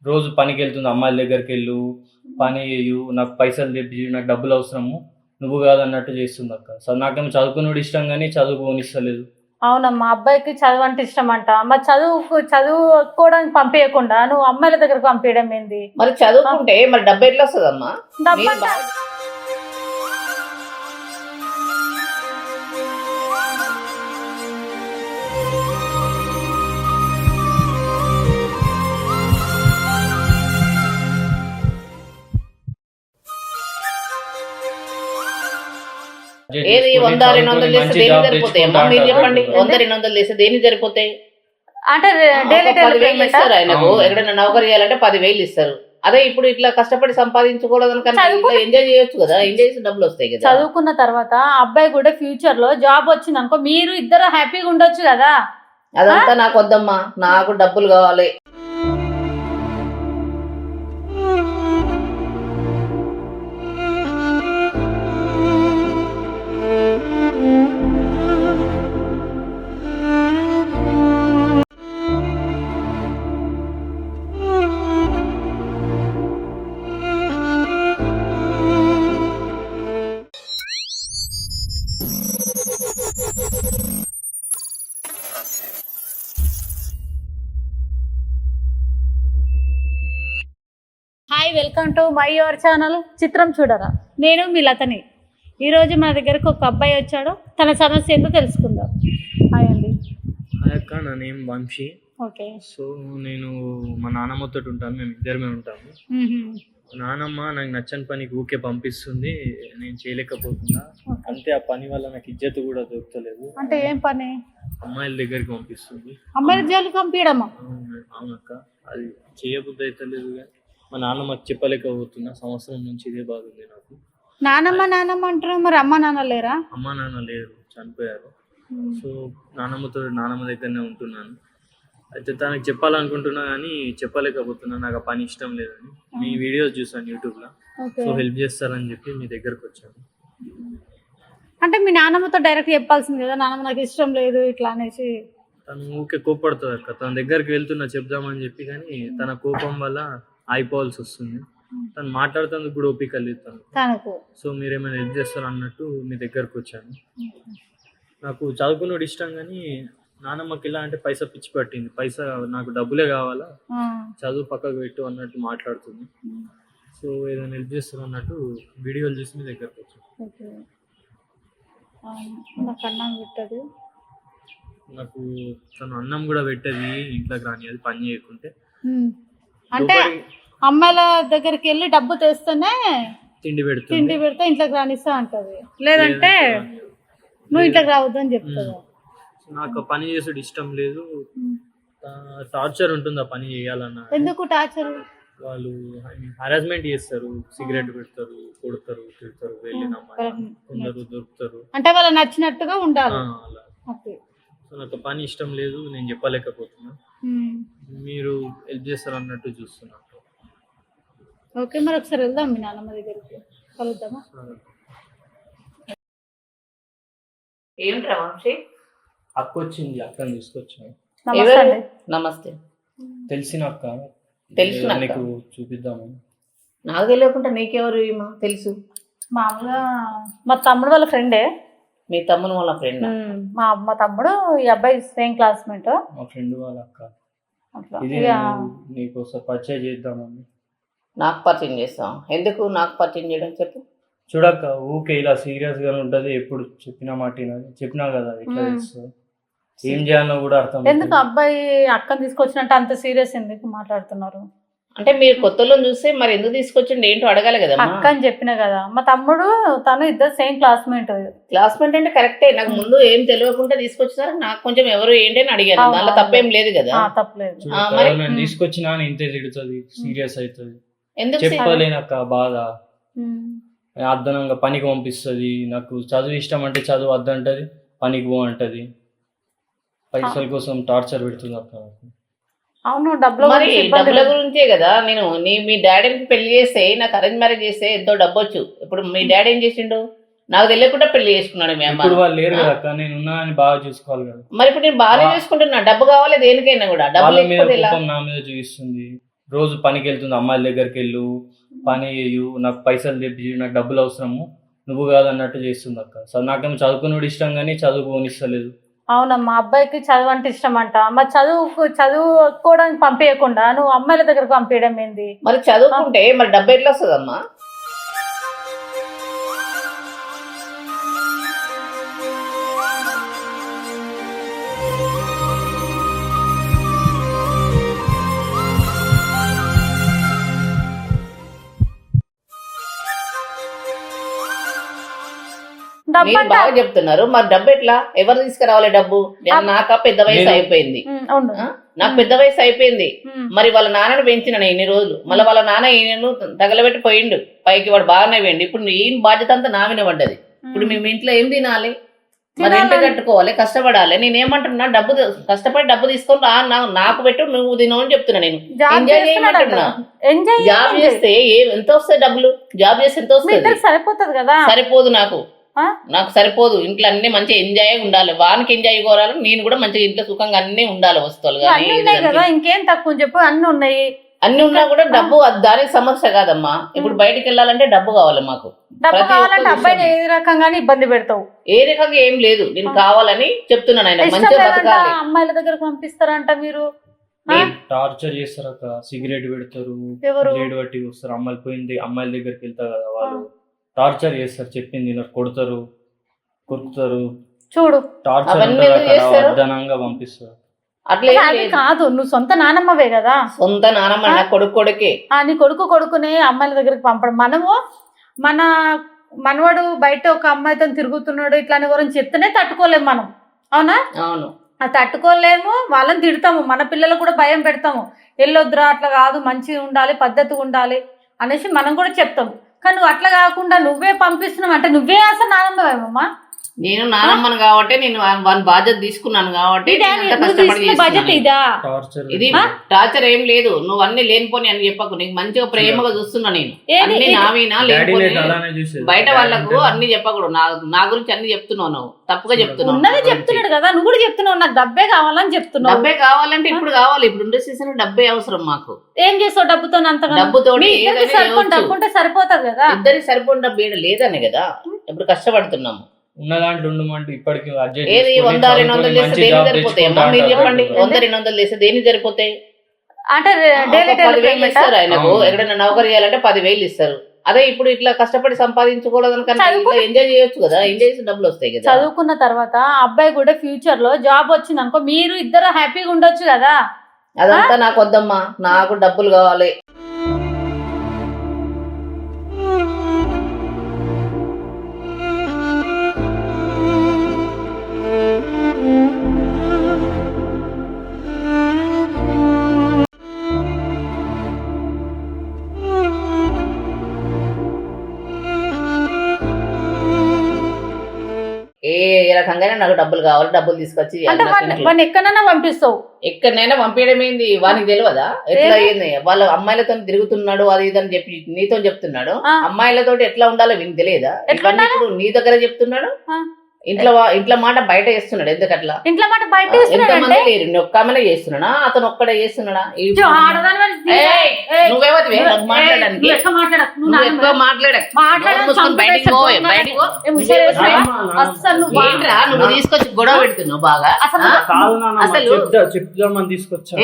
రోజు పనికి వెళ్తుంది, అమ్మాయిల దగ్గరికి వెళ్ళు, పని చేయు, నాకు పైసలు తెప్పి, నాకు డబ్బులు అవసరము, నువ్వు కాదన్నట్టు చేస్తుంది అక్క. నాకేమో చదువుకున్నాడు ఇష్టం కానీ చదువుకోనిస్తలేదు. అవునమ్మా, అబ్బాయికి చదువు అంటే ఇష్టం అంట. మరి చదువుకోవడానికి పంపించకుండా నువ్వు అమ్మాయిల దగ్గరకు పంపించడం ఏంది? మరి చదువుకుంటే మరి డబ్బు ఎట్లా వస్తుందమ్మా? ఏది 100-200 చేస్తే దేనికి సరిపోతాయి అమ్మా? మీరు చెప్పండి, 100-200 చేస్తే దేనికి సరిపోతాయి? అంటే 10,000 ఇస్తారు ఆయనకు. ఎక్కడైనా నౌకరీ చేయాలంటే 10,000 ఇస్తారు. అదే ఇప్పుడు ఇట్లా కష్టపడి సంపాదించుకోవడం కన్నా ఎంజాయ్ చేయొచ్చు కదా, ఎంజాయ్ చేసి డబ్బులు వస్తాయి కదా. చదువుకున్న తర్వాత అబ్బాయి కూడా ఫ్యూచర్ లో జాబ్ వచ్చింది అనుకో, మీరు ఇద్దరు హ్యాపీగా ఉండొచ్చు కదా. అదంతా నాకు వద్దమ్మా, నాకు డబ్బులు కావాలి. Hi, welcome to my your channel చిత్రం చూడరా. నేను మీ లతని. ఈరోజు మన దగ్గరకు ఒక అబ్బాయి వచ్చాడు, తన సమస్య ఏంటో తెలుసుకుందాం. హాయ్ అండి. హాయ్ అక్క, నా నేమ్ వంశీ. ఓకే. సో నేను మా నాన్నమ్మతో ఉంటాను, మేము ఇద్దరమే ఉంటాము. నానమ్మ నాకు నచ్చని పనికి ఊకే పంపిస్తుంది, నేను చేయలేకపోతున్నా. అంతే, ఆ పని వల్ల నాకు ఇజ్జత్ కూడా దొరకలేదు. అంటే ఏం పని? అమ్మాయిల దగ్గరికి పంపిస్తుంది. అమ్మాయిల జైలుకి పంపించడమా? అవునక్క, అది చేయబుద్ధి అయితే లేదు కానీ మా నాన్నమ్మకి చెప్పలేకపోతున్నా. సంవత్సరం నుంచి ఇదే బాధ ఉంది నాకు. నానమ్మ అంటున్నావు, మరి అమ్మ నాన్న లేరా? అమ్మ నాన్న లేరు, చనిపోయారు. సో నానమ్మ దగ్గరనే ఉంటున్నాను. అయితే తనకి చెప్పాలనుకుంటున్నా కానీ చెప్పలేకపోతున్నా, నాకు ఆ పని ఇష్టం లేదని. మీ వీడియోస్ చూసాను యూట్యూబ్లో, సో హెల్ప్ చేస్తారని చెప్పి మీ దగ్గరకు వచ్చాను. అంటే మీ నాన్నమ్మతో డైరెక్ట్ చెప్పాల్సింది కదా, నాన్నమ్మ నాకు ఇష్టం లేదు ఇట్లా అనేసి. తను ఊకే కోపడుతుంది అక్క, తన దగ్గరికి వెళ్తున్నా చెప్దామని చెప్పి, కానీ తన కోపం వల్ల అయిపోవాల్సి వస్తుంది. తను మాట్లాడుతుంది కూడా ఓపిక లేదు తనకు. సో మీరేమైనా హెల్ప్ చేస్తారు అన్నట్టు మీ దగ్గరకు వచ్చాను. నాకు చదువుకున్నాడు ఇష్టం కానీ నానమ్మకి ఇలా అంటే పైసా పిచ్చి పట్టింది. పైసా నాకు డబ్బులే కావాలా, చదువు పక్కకు పెట్టు అన్నట్టు మాట్లాడుతుంది. సో ఏదైనా హెల్ప్ చేస్తారు అన్నట్టు వీడియోలు చూసి మీ దగ్గరకు వచ్చాను. నాకు తను అన్నం కూడా పెట్టేది, ఇంట్లోకి రాని అది పని చేయకుంటే. అంటే అమ్మాయిల దగ్గరికి వెళ్ళి డబ్బు తెస్తేనే తిండి పెడితే ఇంట్లోకి రానిస్తా అంటది, లేదంటే నువ్వు ఇంట్లోకి రావద్దు అని చెప్తావు. నాకు పని చేసుడు ఇష్టం లేదు, టార్చర్ ఉంటుంది ఆ పని చేయాలన్న. ఎందుకు టార్చర్? వాళ్ళు హరాస్మెంట్ చేస్తారు, సిగరెట్ పెడతారు, కొడతారు, తిడతారు. వెళ్ళిన కొందరు దొరుకుతారు, అంటే వాళ్ళు నచ్చినట్టుగా ఉండాలి. సో నాకు పని ఇష్టం లేదు, నేను చెప్పలేకపోతున్నా. మీరు హెల్ప్ చేస్తారు అన్నట్టు చూస్తున్నాను. ఓకే, మరి ఒకసారి వెళ్దాం మీ నాన్నమ్మ దగ్గరికి, కలుద్దామా? ఏమిట్రా వంశీ? అక్క వచ్చింది, అక్కని తీసుకొచ్చాను. నమస్తే. తెలిసిన అక్క, తెలిసిన నీకు చూపిద్దాము. నాకు తెలియకుండా నీకెవరు తెలుసు? మామూలుగా మా తమ్ముడు వాళ్ళ ఫ్రెండే. మీ తమ్ముడు వాళ్ళ ఫ్రెండ్? మా తమ్ముడు ఈ అబ్బాయి సేమ్ క్లాస్మేట్. మా ఫ్రెండ్ వాళ్ళ అక్క. నీకు ఒకసారి పరిచయం చేద్దామని. నాకు పరిచయం చేస్తాం? ఎందుకు నాకు పరిచయం చేయడం చెప్పు. చూడక్క, ఊకే ఇలా సీరియస్ గానే ఉంటది, ఎప్పుడు చెప్పినా మాట చెప్పినా కదా, ఇట్లా ఏం చేయాలో కూడా అర్థం. ఎందుకు అబ్బాయి అక్కని తీసుకొచ్చినట్టు అంత సీరియస్ ఎందుకు మాట్లాడుతున్నారు? అంటే మీరు కొత్తలో చూస్తే మరి ఎందుకు తీసుకొచ్చిండి ఏంటో అడగాలి కదా. అక్క అని చెప్పిన కదా, మా తమ్ముడు తను ఇద్దరు సేమ్ క్లాస్మేట్. క్లాస్మేట్ అంటే కరెక్టే, నాకు ముందు ఏం తెలియకుండా తీసుకొచ్చారు. నాకు కొంచెం ఎవరు ఏంటి అని అడిగాను, దాంట్లో తప్పేం లేదు కదా. తప్పలేదు. తీసుకొచ్చినా ఇంతే తిడుతుంది, సీరియస్ అవుతుంది. ఎందుకు చెప్పలేనక్క బాధ. అర్ధనంగా పనికి పంపిస్తుంది. నాకు చదువు ఇష్టం అంటే చదువు వద్దంటది, పనికి పో అంటది. పైసల కోసం టార్చర్ పెడుతుంది అక్క. అవును, డబ్బుల గురించే కదా. నేను మీ డాడీకి పెళ్లి చేస్తే, నాకు అరేంజ్ మ్యారేజ్ చేస్తే ఎంతో డబ్బు వచ్చు. ఇప్పుడు మీ డాడీ ఏం చేసిండు? నాకు తెలియకుండా పెళ్లి చేసుకున్నాడు. మీ అమ్మ వాళ్ళు లేరు కదా అక్క, నేను ఉన్నానని బాగా చూసుకోవాలి కదా. మరి ఇప్పుడు నేను బాగా చూసుకుంటున్నా, డబ్బు కావాలి దేనికైనా కూడా. డబ్బు నా మీద చూపిస్తుంది, రోజు పనికి వెళ్తుంది, అమ్మాయిల దగ్గరికి వెళ్ళు, పని చేయు, నాకు పైసలు తెప్పి, నాకు డబ్బులు అవసరము, నువ్వు కాదన్నట్టు చేస్తుంది అక్క. సో నాకేమో చదువుకున్నాడు ఇష్టం కానీ చదువుకోనిస్తలేదు. అవునమ్మా, అబ్బాయికి చదువు అంటే ఇష్టం అంట. మరి చదువుకోవడానికి పంపించకుండా నువ్వు అమ్మాయిల దగ్గరకు పంపించడం ఏంది? మరి చదువుకుంటే మరి డబ్బు ఎట్లా వస్తుందమ్మా? డబ్బు మీరు అంటే బాగా చెప్తున్నారు, మరి డబ్బు ఎట్లా, ఎవరు తీసుకురావాలి డబ్బు? నాక పెద్ద వయసు అయిపోయింది, అవును. నాకు పెద్ద వయసు అయిపోయింది. మరి వాళ్ళ నాన్నని పెంచిన ఇన్ని రోజులు, మళ్ళీ వాళ్ళ నాన్న ఈయనను తగలబెట్టి పోయిండు పైకి, వాడు బాగానే పోయిండు. ఇప్పుడు ఈ బాధ్యత అంతా నా మీద పడ్డది. ఇప్పుడు మేము ఇంట్లో ఏం తినాలి? మరి ఇంటి కట్టుకోవాలి, కష్టపడాలి. నేనేమంటున్నా, డబ్బు కష్టపడి డబ్బు తీసుకొని నాకు పెట్టు, నువ్వు తినవు అని చెప్తున్నా. నేను ఎంజాయ్ చేయమంటున్నా. జాబ్ చేస్తే ఎంత వస్తాయి డబ్బులు? జాబ్ చేస్తే ఎంత వస్తుంది? సరిపోతుంది కదా? సరిపోదు, నాకు సరిపోదు. ఇంట్లో అన్ని మంచిగా ఎంజాయ్ ఉండాలి. వానికి ఎంజాయ్ కోరాలి, నేను కూడా మంచిగా ఇంట్లో సుఖంగా అన్ని ఉండాలి. వస్తువులు కదా, ఇంకేం తక్కువ చెప్పు, అన్ని ఉన్నాయి. అన్ని ఉన్నా కూడా డబ్బు దానికి సమస్య కాదమ్మా. ఇప్పుడు బయటికి వెళ్ళాలంటే డబ్బు కావాలి మాకు. డబ్బు కావాలంటే అబ్బాయిని ఏ రకంగానే ఇబ్బంది పెడతావు? ఏ రకంగా ఏం లేదు, నేను కావాలని చెప్తున్నాను. ఆయన మంచిగా బతకాలి. అమ్మాయిల దగ్గరకు పంపిస్తారంట మీరు? టార్చర్ చేస్తారు అక్క, సిగరెట్ పెడతారు, బ్లేడ్ పట్టి వస్తారు. అమ్మాయిలు పోయింది, అమ్మాయిల దగ్గరికి వెళ్తారు కదా, వాళ్ళు టార్చర్ చేస్తారు, చెప్పింది కొడతారు, కొరుకుతారు, చూడు టార్చర్ అర్ధనంగా పంపిస్తారు. అట్లా కాదు, నువ్వు సొంత నానమ్మవే కదా. సొంత నానమ్మ, నా కొడుకే. నీ కొడుకునే అమ్మాయిల దగ్గరికి పంపడం. మన మనవాడు బయట ఒక అమ్మాయితో తిరుగుతున్నాడు ఇట్లాని గురించి చెప్తేనే తట్టుకోలేము మనం, అవునా? అవును, తట్టుకోలేము. వాళ్ళని తిడతాము, మన పిల్లలు కూడా భయం పెడతాము. వెళ్ళొద్దురా, అట్లా కాదు, మంచిగా ఉండాలి, పద్ధతిగా ఉండాలి అనేసి మనం కూడా చెప్తాము. కానీ నువ్వు అట్లా కాకుండా నువ్వే పంపిస్తున్నావు అంటే నువ్వే అసలు నానమ్మవేమమ్మా. నేను నానమ్మను కాబట్టి నేను వాని బాధ్యత తీసుకున్నాను కాబట్టి బాధ్యత ఇదా? ఇది టార్చర్ ఏం లేదు. నువ్వు అన్ని లేనిపోని అని చెప్పకు. నీకు మంచిగా ప్రేమగా చూస్తున్నా నేను. అన్ని నావినా లేనిపోని బయట వాళ్ళకు అన్ని చెప్పకూడదు. నా గురించి అన్ని చెప్తున్నావు, నువ్వు తప్పుగా చెప్తున్నావు. ఉన్నది చెప్తున్నాడు కదా, నువ్వు కూడా చెప్తున్నావు నాకు డబ్బే కావాలని చెప్తున్నావు. డబ్బే కావాలంటే ఇప్పుడు కావాలి, ఇప్పుడు ఉండే సీజన్ డబ్బే అవసరం మాకు. ఏం చేస్తావు డబ్బుతో? డబ్బుతో డబ్బు ఉంటే సరిపోతుంది కదా. ఇద్దరికి సరిపోయిన డబ్బు ఏడ లేదనే కదా ఇప్పుడు కష్టపడుతున్నాము. ఉన్న దాంట్లో ఉండమంటే ఇప్పటికి ఏది 100-200 చేస్తే దేని సరిపోతాయి అమ్మా? మీరు చెప్పండి, 100-200 చేస్తే దేని సరిపోతాయి? అంటే 10,000 ఇస్తారు ఆయనకు. ఎక్కడైనా నౌకరీ చేయాలంటే 10,000 ఇస్తారు. అదే ఇప్పుడు ఇట్లా కష్టపడి సంపాదించుకోవడానికన్నా ఎంజాయ్ చేయొచ్చు కదా, ఎంజాయ్ చేసిన డబ్బులు వస్తాయి కదా. చదువుకున్న తర్వాత అబ్బాయి కూడా ఫ్యూచర్ లో జాబ్ వచ్చింది అనుకో, మీరు ఇద్దరు హ్యాపీగా ఉండొచ్చు కదా. అదంతా నాకు వద్దమ్మా, నాకు డబ్బులు కావాలి. ఏ రకంగా నాకు డబ్బులు కావాలి, డబ్బులు తీసుకొచ్చి ఎక్కడైనా పంపిస్తావు. ఎక్కడైనా పంపించడం ఏంది? వానికి తెలియదా ఎట్లా అయింది? వాళ్ళ అమ్మాయిలతో తిరుగుతున్నాడు అది ఇది అని చెప్పి నీతో చెప్తున్నాడు. అమ్మాయిలతో ఎట్లా ఉండాలో వీనికి తెలియదా? ఇప్పుడు నీ దగ్గర చెప్తున్నాడు. ఇంట్లో మాట బయట చేస్తున్నాడు. ఎందుకట్లా? ఇంట్లో మాట బయట ఎంతమంది లేరు, ఒక్క ఆమెనే చేస్తున్నాడా? అతను ఒక్కడే చేస్తున్నాడా? నువ్వేమో మాట్లాడడానికి నువ్వు తీసుకొచ్చి గొడవ పెడుతున్నావు బాగా. అసలు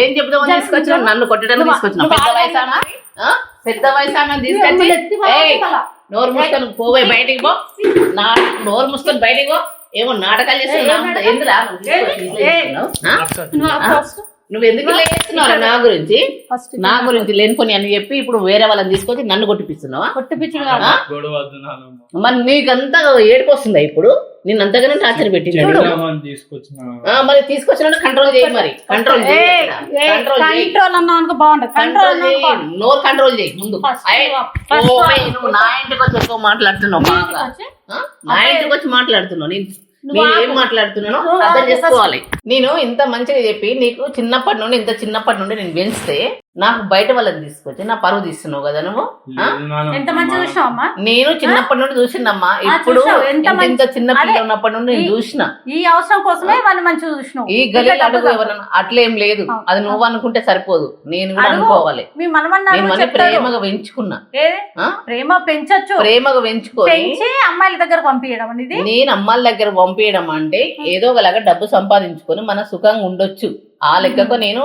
ఏం చెప్తామని తీసుకొచ్చినా? నన్ను కొట్టడానికి తీసుకొచ్చినా? పెద్ద వయసు తీసుకొచ్చి నోరు మూసుకొని పోవే బయటికి పో, నోరు మూసుకొని బయటికి పో. ఏమో నాటకాలు చేస్తున్నావు. నువ్వు ఎందుకు చేస్తున్నావు? నా గురించి లేనిపోని అని చెప్పి ఇప్పుడు వేరే వాళ్ళని తీసుకొచ్చి నన్ను కొట్టిపిస్తున్నావా? మరి నీకంతా ఏడుపు వస్తుందా? ఇప్పుడు నిన్ను అంతగానే టార్చర్ పెట్టి మరి తీసుకొచ్చిన కంట్రోల్ చేయి. మరి కంట్రోల్ నోరు కంట్రోల్ చేయి ముందు. నువ్వు నా ఇంటికి వచ్చి ఎక్కువ మాట్లాడుతున్నావు బాగా. నా ఇంటికి వచ్చి మాట్లాడుతున్నావు. నేను ఏం మాట్లాడుతున్నానో అర్థం చేసుకోవాలి. నేను ఇంత మంచిగా చెప్పి నీకు చిన్నప్పటి నుండి నేను పెంచితే నాకు బయట వాళ్ళని తీసుకొచ్చి నా పరువు తీస్తున్నావు కదా నువ్వు. ఎంత మంచిగా చూసినావు అమ్మా. నేను చిన్నప్పటి నుండి చూసినమ్మా, ఇప్పుడు ఇంత చిన్న పిల్ల ఉన్నప్పటి నుండి నేను చూసిన. ఈ అవసరం కోసమే వాళ్ళు మంచిగా చూసినావు. ఈ గలీలు అడుగు ఎవరన్నా, అట్లేం లేదు. అది నువ్వు అనుకుంటే సరిపోదు, నేను కూడా అనుకోవాలి. మీ మనమన్నారు నేను మళ్ళీ ప్రేమగా పెంచుకున్నా. ప్రేమ పెంచొచ్చు, ప్రేమగా పెంచుకొని అమ్మాయిల దగ్గర పంపించడం అనేది. నేను అమ్మాయిల దగ్గర పంపించడం అంటే ఏదో ఒకలాగా డబ్బు సంపాదించుకొని మన సుఖంగా ఉండొచ్చు. ఆ లెక్కకు నేను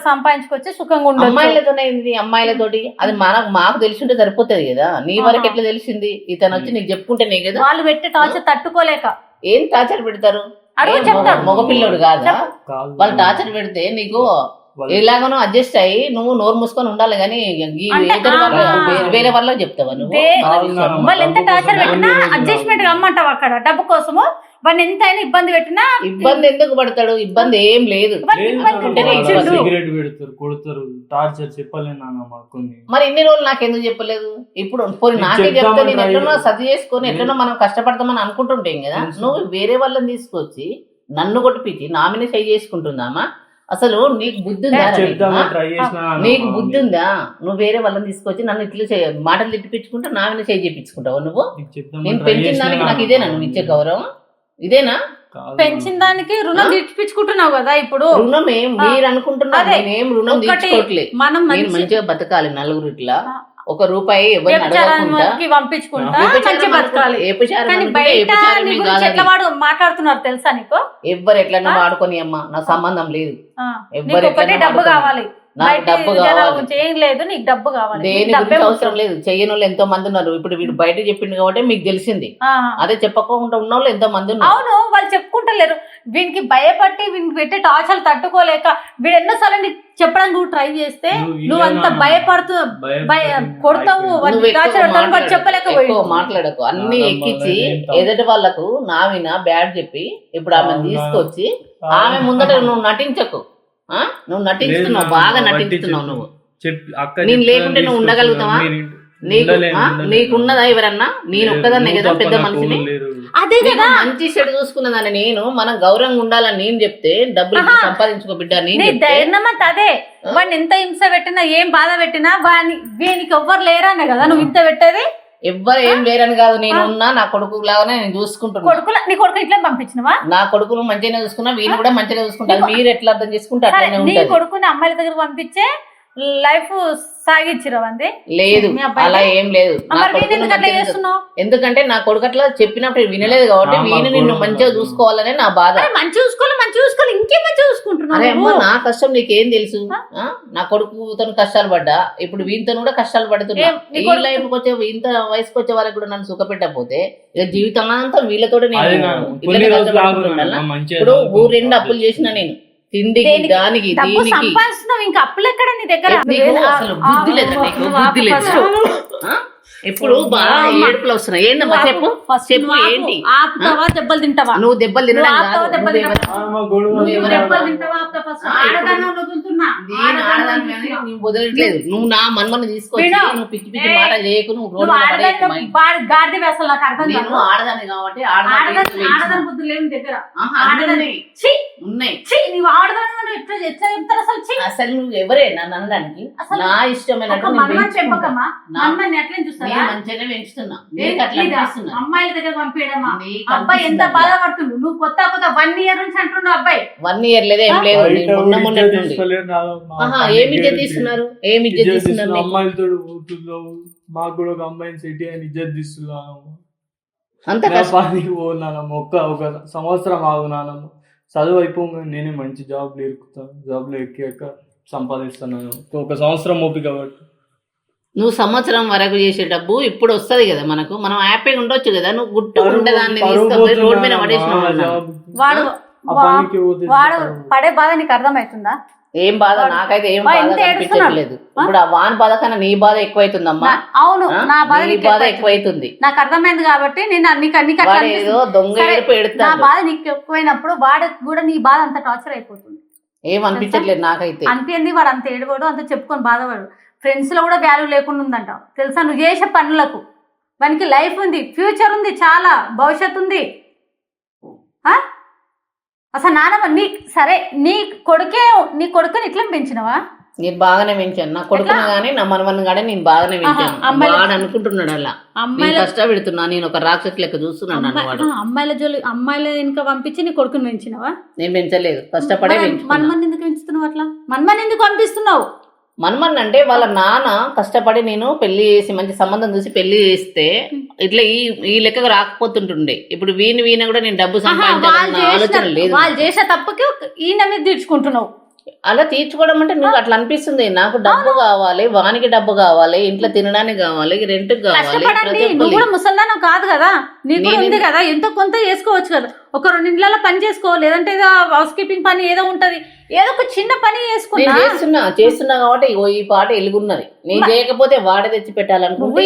సంపాదించుకొచ్చి సుఖంగా ఉండదు. అమ్మాయిలతోనే అమ్మాయిలతోటి అది మాకు తెలిసింటే సరిపోతుంది కదా. నీ వరకు ఎట్లా తెలిసింది? ఇతను వచ్చి నీకు చెప్పుకుంటేనే కదా. వాళ్ళు పెట్టే టార్చర్ తట్టుకోలేక ఏం టార్చర్ పెడతారు? మగపిల్లోడు కాదా? వాళ్ళు టార్చర్ పెడితే నీకు ఎలాగనో అడ్జస్ట్ అయ్యి నువ్వు నోరు మూసుకొని ఉండాలి గానీ వేరే వాళ్ళకి చెప్తావా నువ్వు? వాళ్ళు ఎంత టార్చర్ పెట్టినా అడ్జస్ట్మెంట్ రమ్మంటావు అక్కడ డబ్బు కోసము. వాడిని ఎంత అయినా ఇబ్బంది పెట్టినా ఇబ్బంది ఎందుకు పడతాడు? ఇబ్బంది ఏం లేదు. సిగరెట్ పెడతారు, కొడతారు, టార్చర్ చెప్పలేనా కొన్ని. మరి ఇన్ని రోజులు నాకెందుకు చెప్పలేదు? ఇప్పుడు పోయి నాకే చెప్తే నేను ఎట్లనో సర్ది చేసుకొని ఎట్లనో మనం కష్టపడతామని అనుకుంటుంటాం కదా. నువ్వు వేరే వాళ్ళని తీసుకొచ్చి నన్ను కొట్టిపించి నా మీద సై చేసుకుంటుందామా? అసలు నీకు బుద్ధి ఉందా? నీకు బుద్ధి ఉందా? నువ్వు వేరే వాళ్ళని తీసుకొచ్చి నన్ను ఇట్లా మాటలు తిట్టిపించుకుంటా నా మీద చేయి చేయించుకుంటావు నువ్వు. నేను పెంచిన దానికి నాకు ఇదేనా నువ్వు ఇచ్చే గౌరవం? ఇదేనా? పెంచిన దానికి రుణం తీర్చిపించుకుంటున్నావు కదా. ఇప్పుడు రుణం ఏం మీరు అనుకుంటున్నారు, నేనేం రుణం తీర్చుకోవట్లేదు. నేను మంచిగా బతకాలి నలుగురు ఇట్లా. ఒక రూపాయి పంపించుకుంటా మాట్లాడుతున్నారు తెలుసా నీకు? ఎవ్వరు ఎట్లన్నా వాడుకొని అమ్మా, నాకు సంబంధం లేదు. డబ్బు కావాలి, డబ్బు చేయలేదు, నీకు డబ్బు కావాలి. దేని గురించి అవసరం లేదు. చెయ్యని వాళ్ళు ఎంతో మంది ఉన్నారు. ఇప్పుడు వీడు బయట చెప్పింది కాబట్టి మీకు తెలిసింది. అదే చెప్పకుండా ఉన్న వాళ్ళు ఎంతో మంది ఉన్నారు. అవును, వాళ్ళు చెప్పుకుంటలేరు. వీనికి భయపట్టి వీనికి పెట్టే టార్చర్లు తట్టుకోలేక వీడు ఎన్నోసార్లు నీకు చెప్పడానికి నువ్వు ట్రై చేస్తే నువ్వు అంత భయపడుతూ కొడతావు. చెప్పలేక మాట్లాడకు. అన్ని ఎక్కించి ఎదుటి వాళ్ళకు నావిన బ్యాడ్ చెప్పి ఇప్పుడు ఆమె తీసుకొచ్చి ఆమె ముందట నువ్వు నటించకు. నువ్వు నటిస్తున్నావు, బాగా నటిస్తున్నావు నువ్వు. నేను లేకుంటే నువ్వు ఉండగలుగుతావా? నీకున్నదా ఎవరన్నా? నేను ఒక్కదాన్నే కదా పెద్ద మనిషిని. అదే కదా మంచి చెడు చూసుకున్నదాన్ని నేను. మనం గౌరవంగా ఉండాలని నేను చెప్తే డబ్బులు సంపాదించుకో బిడ్డ. అదే వాడిని ఎంత హింస పెట్టినా ఏం బాధ పెట్టినా వీనికి ఎవ్వరు లేరనే కదా నువ్వు ఇంత పెట్టేది. ఎవ్వరు ఏం లేరని కాదు, నేను ఉన్నా నా కొడుకు లాగానే నేను చూసుకుంటున్నా. నీ కొడుకు ఇట్లా పంపించినవా? నా కొడుకును మంచిగానే చూసుకున్నా, వీళ్ళు కూడా మంచిగా చూసుకుంటారు. మీరు ఎట్లా అర్థం చేసుకుంటారు? నీ కొడుకుని అమ్మాయిల దగ్గర పంపించే లైఫ్ సాగించిరవంది లేదు, అలా ఏం లేదు. ఎందుకంటే నా కొడుకు అట్లా చెప్పినప్పుడు వినలేదు కాబట్టి వీని నిన్ను మంచిగా చూసుకోవాలనే నా బాధ. మంచి చూసుకోవాలి ఇంకేం మంచిగా చూసుకుంటున్నా. నా కష్టం నీకేం తెలుసు? నా కొడుకుతో కష్టాలు పడ్డా, ఇప్పుడు వీనితో కూడా కష్టాలు పడుతున్నా. ఈ లైఫ్ వచ్చే ఇంత వయసుకు వచ్చే వాళ్ళకి కూడా నన్ను సుఖపెట్టకపోతే ఇక జీవితాంతా వీళ్ళతోటి నేను ఇప్పుడు ఊరెండు అప్పులు చేసిన నేను. తిండికి దానికి దీనికి ఇంకా అప్పులు ఎక్కడ నీ దగ్గర? అసలు బుద్ధి లేదా నీకు? బుద్ధి లేదు. ఇప్పుడు బాగా ఏడుపులు వస్తున్నాయి. ఏంటమ్మా చెప్పు చెప్పు ఏంటి? దెబ్బలు తింటావా? నువ్వు దెబ్బలు తినడం వదలట్లేదు. నువ్వు నా మన్మను తీసుకొచ్చి నువ్వు పిచ్చి పిచ్చి మాట చేయకు. నువ్వు గాడిద వేసలు నాకు అర్థం కాదు. నేను ఆడదాన్ని కాబట్టి ఆడదాని బుద్ధులు లేని దగ్గర ఉన్నాయి. నువ్వు ఆడదాని ఎట్లా చెప్తారు అసలు? అసలు నువ్వు ఎవరే నన్ను అనడానికి? నా ఇష్టమైన చెప్పకమ్మా, ఎట్లా చూస్తా మంచిగానే పెంచుతున్నా. అమ్మాయిల దగ్గర పంపించడమా? అబ్బాయి ఎంత బాధపడుతుండు. నువ్వు కొత్త 1 year నుంచి అంటున్నావు. అబ్బాయి 1 year లేదా ఏం లేదు. ఏమి ఇజ్జత్ తీస్తున్నారు? ఏమి ఇజ్జత్ తీస్తున్నారు? అమ్మాయిలతో పోతున్నావు, మాకు కూడా ఒక అమ్మాయిని సిటీ అని ఇజ్జత్ తీస్తున్నాను. అంత ఒక సంవత్సరం ఆగునాను. చదువు అయిపోగా నేనే మంచి జాబ్లో ఎక్కుతాను. జాబ్లో ఎక్కాక సంపాదిస్తున్నాను. ఒక సంవత్సరం ఓపిక కాబట్టి నువ్వు సంవత్సరం వరకు చేసే డబ్బు ఇప్పుడు వస్తుంది కదా మనకు. మనం హ్యాపీగా ఉండొచ్చు కదా. నువ్వు గుట్టు ఉండదాన్ని తీసుకొని రోడ్ మీద వాడు పడే బాధ నీకు అర్థమవుతుందా? ఏం బాధ? నాకైతే ఏం బాధ అనిపించట్లేదు. ఇప్పుడు ఆ వాన్ బాధ కన్నా నీ బాధ ఎక్కువైతుందమ్మా. అవును, నా బాధ ఎక్కువైతుంది. నాకు అర్థమైంది కాబట్టి నేను ఏదో దొంగ ఏడుపు ఎడుతా. నా బాధ నీకు ఎక్కువైనప్పుడు వాడికి కూడా నీ బాధ అంత టార్చర్ అయిపోతుంది. ఏం అనిపించట్లేదు నాకైతే. అనిపించింది వాడు అంత ఏడవాడు, అంత చెప్పుకొని బాధపడు. ఫ్రెండ్స్ లో కూడా వాల్యూ లేకుండా ఉందంట తెలుసా? నువ్వు చేసే పనులకు వానికి లైఫ్ ఉంది, ఫ్యూచర్ ఉంది, చాలా భవిష్యత్తు ఉంది. అసలు నానమ్మ సరే నీ కొడుకుని ఇట్లా పెంచినవా? నేను బాగానే పెంచాను నా కొడుకుని కానీ నా మనవని కానీ నేను బాగానే పెంచాను. వాడు అనుకుంటున్నాడు అలా నేను కష్టపెడుతున్నా, నేను ఒక రాక్షసి లెక్క చూస్తున్నాను నన్ను వాడు. అమ్మాయిల వెనుక పంపించి నీ కొడుకుని పెంచినవా? నేను పెంచలేదు, కష్టపడే పెంచుకున్నా. మనమని ఎందుకు పెంచుతున్నావు అట్లా? మనమని ఎందుకు పంపిస్తున్నావు? మనమన్ అంటే వాళ్ళ నాన్న కష్టపడి నేను పెళ్లి చేసి మంచి సంబంధం చూసి పెళ్లి చేస్తే ఇట్లా ఈ లెక్కగా రాకపోతుంటుండే. ఇప్పుడు వీణ కూడా నేను డబ్బు సంపాదించాలన్న ఆలోచన లేదు. వాళ్ళు చేసే తప్పకి ఈయన మీద తీర్చుకుంటున్నావు. అలా తీర్చుకోవడం అంటే నువ్వు అట్లా అనిపిస్తుంది. నాకు డబ్బు కావాలి, వానికి డబ్బు కావాలి, ఇంట్లో తినడానికి కావాలి, రెంట్ కావాలి. నువ్వు కూడా ముసల్దానం కాదు కదా, నీకు ఉంది కదా, ఎంతో కొంత చేసుకోవచ్చు కదా. ఒక 2 ఇండ్లలో పని చేసుకో, లేదంటే హౌస్ కీపింగ్ పని ఏదో ఉంటది, ఏదో ఒక చిన్న పని చేస్తున్నా కాబట్టి ఈ పాట ఎలుగున్నది. నేను చేయకపోతే వాడే తెచ్చి పెట్టాలనుకుంటే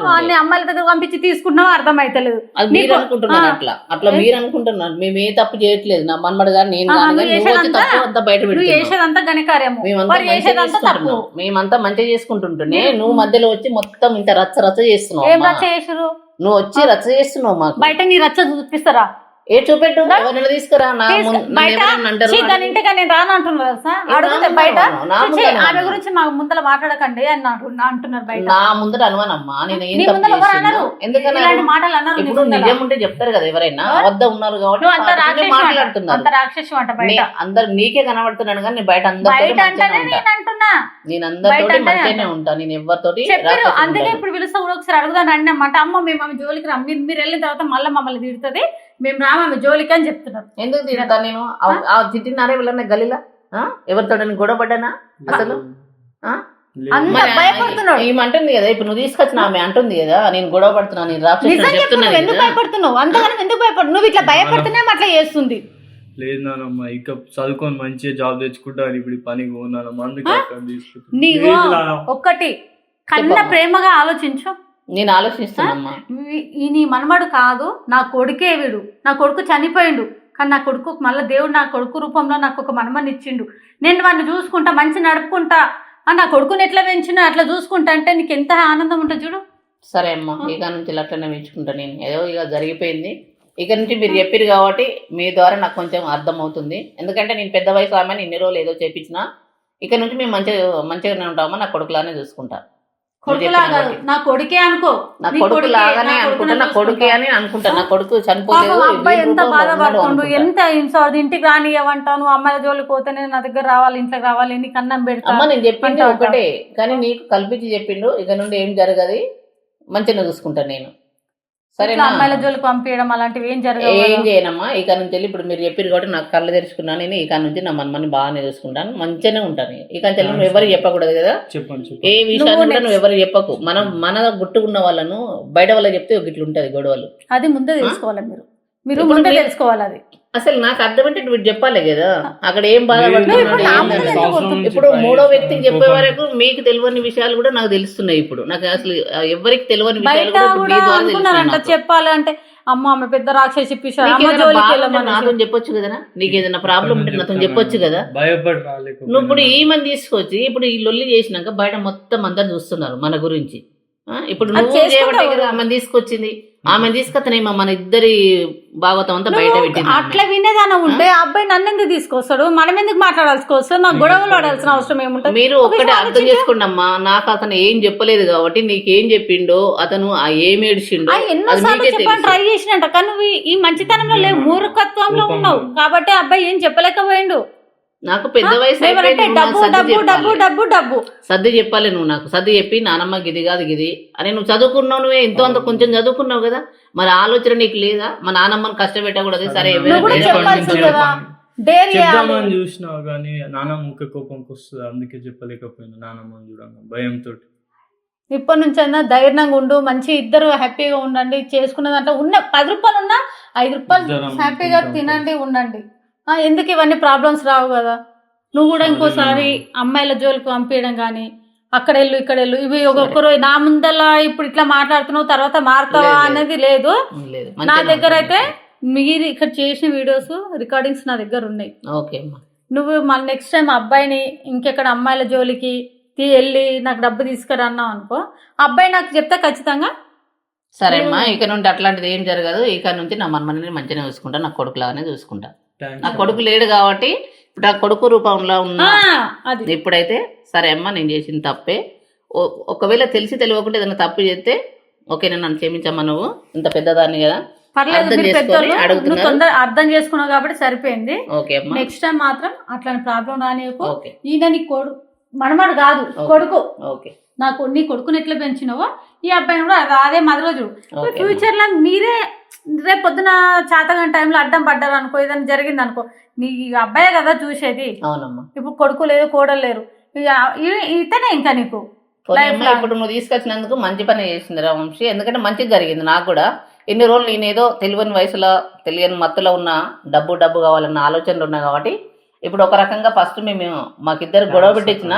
వాళ్ళని అమ్మాయిల దగ్గర పంపించి తీసుకున్నావు అర్థమైతలేదు. అది మీరు అనుకుంటున్నారు, అట్లా మీరు అనుకుంటున్నారు. మేము ఏ తప్పు చేయట్లేదు, నా మన్మడు గారు నేను అంతా బయట మేమంతా మంచిగా చేసుకుంటుంటే నువ్వు మధ్యలో వచ్చి మొత్తం ఇంత రచ్చ రచ్చ చేస్తున్నావు. నువ్వు వచ్చి రచ్చ చేస్తున్నావు మాకు. బయట నీ రచ్చ చూపిస్తారా? ఏ చూపెట్టు, ఎవరిని తీసుకురా. ఇంటికి నేను రాను అంటున్నారు సార్. అడిగితే బయట ఆమె గురించి మాకు ముందర మాట్లాడకండి అని అంటున్నారు బయట. నా ముందర అనుమానమ్మా, నేను ఏం ఎందుకంటే మాటలు అన్నారు. ఇప్పుడు నిజం ఉంటే చెప్తారు కదా ఎవరైనా, వద్ద ఉన్నారు కాబట్టి మాట్లాడుతున్నారు. అందరు నీకే కనబడుతున్నాను కానీ బయట నేను అందరితో మంచిగానే ఉంటాను. నేను ఎవరితోటి చెప్పారు. అందుకే ఇప్పుడు పిలుస్తా కూడా ఒకసారి అడుగుదాం రండి అన్నమాట. అమ్మ మేము ఆమె జోలికి రా, మీరు వెళ్ళిన తర్వాత మళ్ళీ మమ్మల్ని తిడుతుంది, మేము రామామె జోలికి అని చెప్తున్నారు. ఎందుకు తిడతా నేను? తిట్టినారే వీళ్ళని గలీలా? ఎవరితో గొడవ పడ్డానా అసలు? భయపడుతున్నాడు ఏమంటుంది కదా, ఇప్పుడు నువ్వు తీసుకొచ్చిన ఆమె అంటుంది కదా నేను గొడవ పడుతున్నా, నేను రాక్షసుని చెప్తున్నా. ఎందుకు భయపడుతున్నావు అంతగానం? ఎందుకు భయపడు? నువ్వు ఇట్లా భయపడుతున్నా అట్లా చేస్తుంది. లేదు నానమ్మ, ఇక చదువుకొని మంచిగా జాబ్ తెచ్చుకుంటా, ఇప్పుడు పనికి పోనానమ్మ. నీకు ఒక్కటి కన్న ప్రేమగా ఆలోచించు. నేను ఆలోచిస్తానమ్మా, నీ మనమడు కాదు, నా కొడుకే వీడు. నా కొడుకు చనిపోయిండు, కానీ నా కొడుకు మళ్ళీ దేవుడు నా కొడుకు రూపంలో నాకు ఒక మనమని ఇచ్చిండు. నేను వాడిని చూసుకుంటా, మంచి నడుపుకుంటా, నా కొడుకుని ఎట్లా పెంచినా అట్లా చూసుకుంటా అంటే నీకు ఎంత ఆనందం ఉంటుంది చూడు. సరే అమ్మా, ఇక నుంచి అట్లనే పెంచుకుంటా. నేను ఏదో ఇక జరిగిపోయింది. ఇక నుంచి మీరు చెప్పారు కాబట్టి మీ ద్వారా నాకు కొంచెం అర్థం అవుతుంది. ఎందుకంటే నేను పెద్ద వయసు ఆమె ఇన్ని రోజులు ఏదో చేపించిన. ఇక నుంచి మేము మంచిగానే ఉంటామా, నా కొడుకులానే చూసుకుంటా. నా కొడుకే అనుకో, నా కొడుకు లాగానే అనుకుంటా, నా కొడుకే అని అనుకుంటా. నా కొడుకు చనిపోలేదు. అబ్బాయి ఎంత బాధపడుతుండు, ఎంత హింస. ఇంటికి రానియమంటాను, అమ్మాయిల జోలికి పోతేనే నా దగ్గర రావాలి, ఇంట్లోకి రావాలి, నీకు అన్నం పెడతా. అమ్మ నేను చెప్పింది ఒకటే, కానీ నీకు కల్పించి చెప్పిండు. ఇక నుండి ఏం జరగదు, మంచిగా చూసుకుంటా నేను. సరే, అమ్మాయిల జోలికి పంపించడం అలాంటివి ఏం జరగదు. ఏం చేయనమ్మా. ఇక నుంచి వెళ్ళి ఇప్పుడు మీరు చెప్పారు కాబట్టి నాకు కళ్ళు తెరుచుకున్నాను. నేను ఇక నుంచి నా మనమని బాగానే చూసుకుంటాను, మంచిగానే ఉంటాను. ఇక నుంచి నువ్వు ఎవరికి చెప్పకూడదు కదా, ఏ విషయాన్ని కూడా నువ్వు ఎవరికి చెప్పకు. మన గుట్టుకున్న వాళ్ళను బయట వాళ్ళకి చెప్తే ఇట్లా ఉంటది గొడవలు. అది ముందే తెలుసుకోవాలి, మీరు ముందే తెలుసుకోవాలి. అది అసలు నాకు అర్థమంటే వీడు చెప్పాలి కదా అక్కడ ఏం బాధపడుతున్నాడు. ఇప్పుడు మూడో వ్యక్తికి చెప్పే వరకు మీకు తెలియని విషయాలు కూడా నాకు తెలుస్తున్నాయి. ఇప్పుడు నాకు అసలు ఎవరికి తెలియని విషయాలు చెప్పాలి అంటే అమ్మ ఆమె పెద్ద రాక్షసి నాతో చెప్పొచ్చు కదా, నీకు ఏదైనా ప్రాబ్లం ఉంటే నాతో చెప్పొచ్చు కదా. నువ్వు ఇప్పుడు ఈ మంది తీసుకొచ్చి ఇప్పుడు ఈ లొల్లి చేసినాక బయట మొత్తం అందరు చూస్తున్నారు మన గురించి. ఇప్పుడు నువ్వు చేయబట్టే కదా ఆమెను తీసుకొచ్చింది. ఆమెను తీసుకొస్తానేమో మన ఇద్దరి భాగవతం అంతా బయట పెట్టింది. అట్లా వినేదాన ఉంటే అబ్బాయి నన్ను ఎందుకు తీసుకొస్తాడు, మనం ఎందుకు మాట్లాడాల్సి వస్తుంది, నాకు గొడవలు ఆడాల్సిన అవసరం ఏముంటుంది? మీరు ఒక్కటే అర్థం చేసుకోండమ్మా, నాకు అతను ఏం చెప్పలేదు కాబట్టి నీకేం చెప్పిండో అతను ఏం ఏడ్చిండో ఎన్నోసార్లు చెప్పని ట్రై చేసినట్ట. కానీ నువ్వు ఈ మంచితనంలో లేవు, మూర్ఖత్వంలో ఉన్నావు కాబట్టి అబ్బాయి ఏం చెప్పలేకపోయిండు. నాకు పెద్ద వయసు సర్ది చెప్పాలి. నువ్వు నాకు సర్ది చెప్పి నానమ్మ గిది కాదు గిది అని నువ్వు చదువుకున్నావు, నువ్వే ఎంతో అంత కొంచెం చదువుకున్నావు కదా, మరి ఆలోచన నీకు లేదా? మా నానమ్మని కష్టపెట్టకూడదు. సరే చూసినా కానీ నానమ్మ కోపంకి వస్తుంది, అందుకే చెప్పలేకపోయినా నానమ్మని చూడంగా భయంతో. ఇప్పటి నుంచి అయినా ధైర్యంగా ఉండు, మంచి ఇద్దరు హ్యాపీగా ఉండండి. చేసుకున్న దాంట్లో ఉన్న 10 రూపాయలు ఉన్నా 5 రూపాయలు హ్యాపీగా తినండి, ఉండండి. ఎందుకు ఇవన్నీ ప్రాబ్లమ్స్ రావు కదా. నువ్వు కూడా ఇంకోసారి అమ్మాయిల జోలికి పంపించడం కానీ అక్కడ వెళ్ళు ఇక్కడ వెళ్ళు ఇవి ఒక్కొక్కరు నా ముందల ఇప్పుడు ఇట్లా మాట్లాడుతున్నావు తర్వాత మారుతావా అనేది లేదు. నా దగ్గర అయితే మీరు ఇక్కడ చేసిన వీడియోస్ రికార్డింగ్స్ నా దగ్గర ఉన్నాయి. నువ్వు మళ్ళీ నెక్స్ట్ టైం అబ్బాయిని ఇంకెక్కడ అమ్మాయిల జోలికి వెళ్ళి నాకు డబ్బు తీసుకురా అన్నావు అనుకో, అబ్బాయి నాకు చెప్తే ఖచ్చితంగా సరే అమ్మా ఇక నుండి అట్లాంటిది ఏం జరగదు. ఇక నుంచి నా మనమని మంచిగా చూసుకుంటా, నా కొడుకులాగానే చూసుకుంటా. ఆ కొడుకు లేడు కాబట్టి ఇప్పుడు ఆ కొడుకు రూపంలో ఉన్న అది ఇప్పుడైతే సరే అమ్మ నేను చేసిన తప్పే, ఒకవేళ తెలిసి తెలియకుండా ఏదైనా తప్పు చేస్తే ఓకే నన్ను క్షమించమ్మా, నువ్వు ఇంత పెద్దదాన్ని కదా పర్లేదు, అర్థం మీరు చేసుకొని పెద్దోళ్ళు, నువ్వు అడుగుతున్నారు. తొందర అర్థం చేసుకున్నావు కాబట్టి సరిపోయింది. ఓకే అమ్మా, నెక్స్ట్ టైం మాత్రం అట్లాంటి ప్రాబ్లం రానియకు. ఓకే ఈయన నీ మనమాడు కాదు, కొడుకు. ఓకే నీ కొడుకుని ఎట్లా పెంచినావో ఈ అబ్బాయిని కూడా అదే మాదిరిగా చూడు. ఓకే ఫ్యూచర్ లో మీరే రేపు పొద్దున చేతగాని టైంలో అడ్డం పడ్డారు అనుకో, ఏదైనా జరిగింది అనుకో, నీ అబ్బాయే కదా చూసేది. అవునమ్మా. ఇప్పుడు కొడుకు లేదు, కోడలు లేరు, ఇతనే ఇంకా నీకు. ఇప్పుడు నువ్వు తీసుకొచ్చినందుకు మంచి పని చేసింది రా వంశీ, ఎందుకంటే మంచిగా జరిగింది నాకు కూడా. ఎన్ని రోజులు నేనేదో తెలియని వయసులో తెలియని మత్తులో ఉన్న డబ్బు కావాలన్న ఆలోచనలు ఉన్నా కాబట్టి ఇప్పుడు ఒక రకంగా ఫస్ట్ మేము మాకిద్దరు గొడవ పెట్టించిన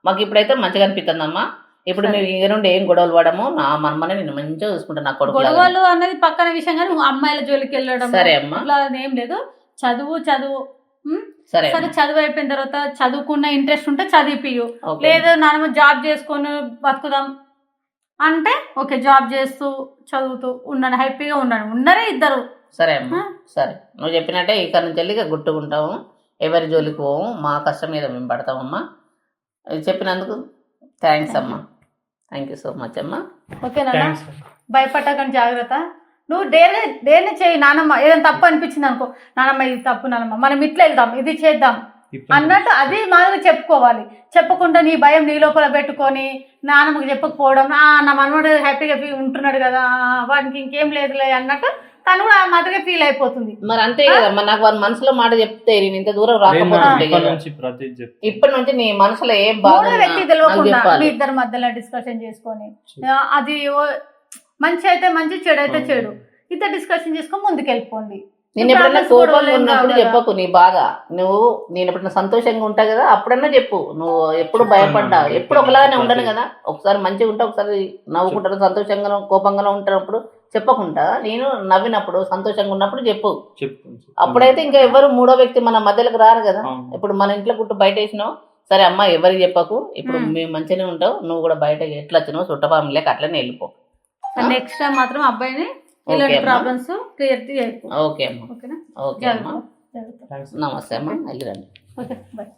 మాకు ఇప్పుడైతే మంచిగా అనిపిస్తుందమ్మా. ఇప్పుడు మేము ఈ నుండి ఏం గొడవలు పడము, నా మనమనే నేను మంచిగా చూసుకుంటాను. నా కొడుకు గొడవలు అన్నది పక్కన విషయం, కానీ అమ్మాయిల జోలికి వెళ్ళడం సరే అమ్మా, అట్లా ఏం లేదు. చదువు సరే సరే, చదువు అయిపోయిన తర్వాత చదువుకున్న ఇంట్రెస్ట్ ఉంటే చదివిపియు, లేదు నాన్న జాబ్ చేసుకొని బతుకుదాం అంటే ఓకే, జాబ్ చేస్తూ చదువుతూ ఉన్నాను, హ్యాపీగా ఉన్నారే ఇద్దరు. సరే అమ్మా, సరే నువ్వు చెప్పినట్టే ఇక్కడ నుంచి వెళ్ళి గుట్టుకుంటాము, ఎవరి జోలికి పోము, మా కష్టం మీద మేము పడతామమ్మా. చెప్పినందుకు థ్యాంక్స్ అమ్మా, థ్యాంక్ యూ సో మచ్ అమ్మా. ఓకేనా, భయపడకండి, జాగ్రత్త. నువ్వు దేన్ని చేయి నానమ్మ, ఏదైనా తప్పు అనిపించింది అనుకో, నానమ్మ ఇది తప్పు, నానమ్మ మనం ఇట్లా వెళ్దాం, ఇది చేద్దాం అన్నట్టు అది మాదిరి చెప్పుకోవాలి. చెప్పకుండా నీ భయం నీ లోపల పెట్టుకొని నాన్నమ్మకి చెప్పకపోవడం, నా మనవాడు హ్యాపీగా ఉంటున్నాడు కదా, వాడికి ఇంకేం లేదులే అన్నట్టు తను కూడా ఆ మాదిరిగా ఫీల్ అయిపోతుంది. మరి అంతే కదమ్మా, నాకు వాళ్ళ మనసులో మాట చెప్తే నేను ఇంత దూరం రాకపోతుంటే ఇప్పటి నుంచి నీ మనసులో ఏం బాగా వ్యక్తి తెలియకుండా మీ ఇద్దరి మధ్యలో డిస్కషన్ చేసుకొని, అది మంచి అయితే మంచి, చెడు అయితే చెడు, ఇద్దరు డిస్కషన్ చేసుకొని ముందుకెళ్ళిపోండి. నేను ఎప్పుడన్నా కోపంగా ఉన్నప్పుడు చెప్పకు నీ బాగా, నేను ఎప్పుడన్నా సంతోషంగా ఉంటా కదా అప్పుడన్నా చెప్పు. నువ్వు ఎప్పుడు భయపడ్డా, ఎప్పుడు ఒకలాగానే ఉండను కదా, ఒకసారి మంచిగా ఉంటా, ఒకసారి నవ్వుకుంటాను, సంతోషంగా కోపంగా ఉంటున్నప్పుడు చెప్పకుండా, నేను నవ్వినప్పుడు సంతోషంగా ఉన్నప్పుడు చెప్పు. అప్పుడైతే ఇంకా ఎవరు మూడో వ్యక్తి మన మధ్యలోకి రారు కదా. ఇప్పుడు మన ఇంట్లో గుట్టు బయట వేసినావు, సరే అమ్మ ఎవరికి చెప్పకు, ఇప్పుడు మేము మంచిగానే ఉంటావు, నువ్వు కూడా బయట ఎట్లా వచ్చినావు చుట్టపాము లేక అట్లనే వెళ్ళిపో. నెక్స్ట్ టైం మాత్రం అబ్బాయిని ప్రాబ్లమ్స్ క్లియర్ ఓకే అమ్మా, ఓకే అమ్మా, నమస్తే అమ్మా, వెళ్ళిరండి. Okay, bye.